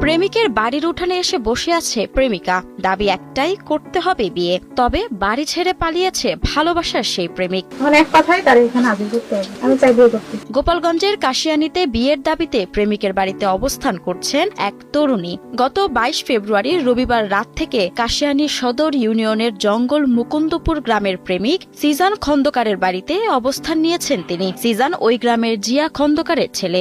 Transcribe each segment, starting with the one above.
প্রেমিকের বাড়ির উঠানে এসে বসে আছে প্রেমিকা, দাবি একটাই, করতে হবে বিয়ে। তবে বাড়ি ছেড়ে পালিয়েছে ভালোবাসার সেই প্রেমিক। গোপালগঞ্জের কাশিয়ানীতে বিয়ের দাবিতে প্রেমিকের বাড়িতে অবস্থান করছেন এক তরুণী। গত 22 ফেব্রুয়ারি রবিবার রাত থেকে কাশিয়ানী সদর ইউনিয়নের জঙ্গল মুকুন্দপুর গ্রামের প্রেমিক সিজান খন্দকারের বাড়িতে অবস্থান নিয়েছেন তিনি। সিজান ওই গ্রামের জিয়া খন্দকারের ছেলে।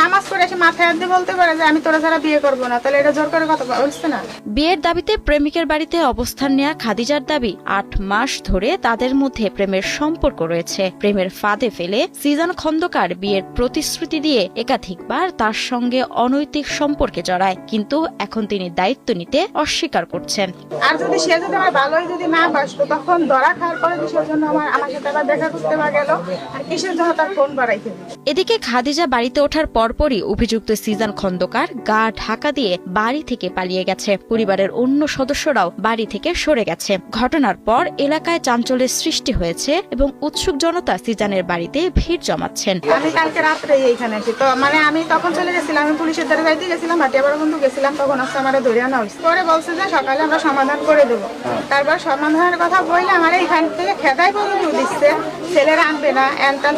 নামাজ পড়ে এসে মাথায় হাত দিয়ে বলতে পারে যে আমি তোরা ছাড়া বিয়ে করবো না, তাহলে এটা জোর করে কথা বলছে না। বিয়ের দাবিতে প্রেমিকের বাড়িতে অবস্থান নেয়া খাদিজার দাবি, 8 মাস ধরে তাদের মধ্যে প্রেমের সম্পর্ক রয়েছে। প্রেমের ফাঁদে ফেলে সিজান খন্দকার বিয়ের প্রতিশ্রুতি দিয়ে একাধিকবার তার সঙ্গে অনৈতিক সম্পর্কে জড়ায়, কিন্তু এখন তিনি দায়িত্ব নিতে অস্বীকার করছেন। আর যদি সে যদি আমার ভালোই যদি না বাসতো, তখন ধরা খাওয়ার পরে কিসের জন্য আমার সাথে আবার দেখা করতে বা গেল, আর কিসের জন্য তার ফোন বাড়াইতে। এদিকে খাদিজা বাড়িতে ওঠার পরপরই অভিযুক্ত সিজান খন্দকার গা ঢাকা দিয়ে বাড়ি থেকে পালিয়ে গেছে। পরিবারের অন্য সদস্যরাও বাড়ি থেকে সরে গেছে। ঘটনার পর এলাকায় চাঞ্চল্যের সৃষ্টি হয়েছে এবং উৎসুক জনতা সিজানের বাড়িতে ভিড় জমাচ্ছেন। আমি কালকে রাত্রে এইখানে এসে তো আমি তখন চলে গেছিলাম, আমি পুলিশের দ্বারা যাইতে গেছিলাম, ভাটিয়াপাড়া বন্ধু গেছিলাম, তখন আসতে আমার ধরে আনা হয়েছে। পরে বলছে যে সকালে আমরা সমাধান করে দেবো। তারপর সমাধানের কথা বললে আমার এইখান থেকে খেদাই পর্যন্ত দিচ্ছে, ছেলেরা আনবে না,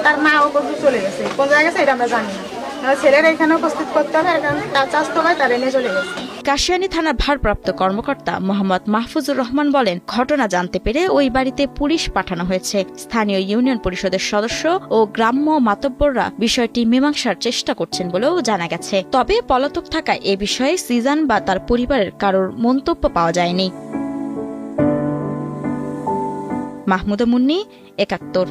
তার মা ও পর্যন্ত চলে গেছে। কোন জায়গায় গেছে এটা আমরা জানি না। ছেলেরা এখানে উপস্থিত করতে হবে, তার চাষতো হয় তারা নিয়ে চলে গেছে। কাশিয়ানী থানার ভারপ্রাপ্ত কর্মকর্তা মোহাম্মদ মাহফুজুর রহমান বলেন, ঘটনা জানতে পেরে ওই বাড়িতে পুলিশ পাঠানো হয়েছে। স্থানীয় ইউনিয়ন পরিষদের সদস্য ও গ্রাম্য মাতব্বররা বিষয়টি মীমাংসার চেষ্টা করছেন বলেও জানা গেছে। তবে পলাতক থাকায় এ বিষয়ে সিজান বা তার পরিবারের কারোর মন্তব্য পাওয়া যায়নি। মাহমুদা মুন্নি, ৭১।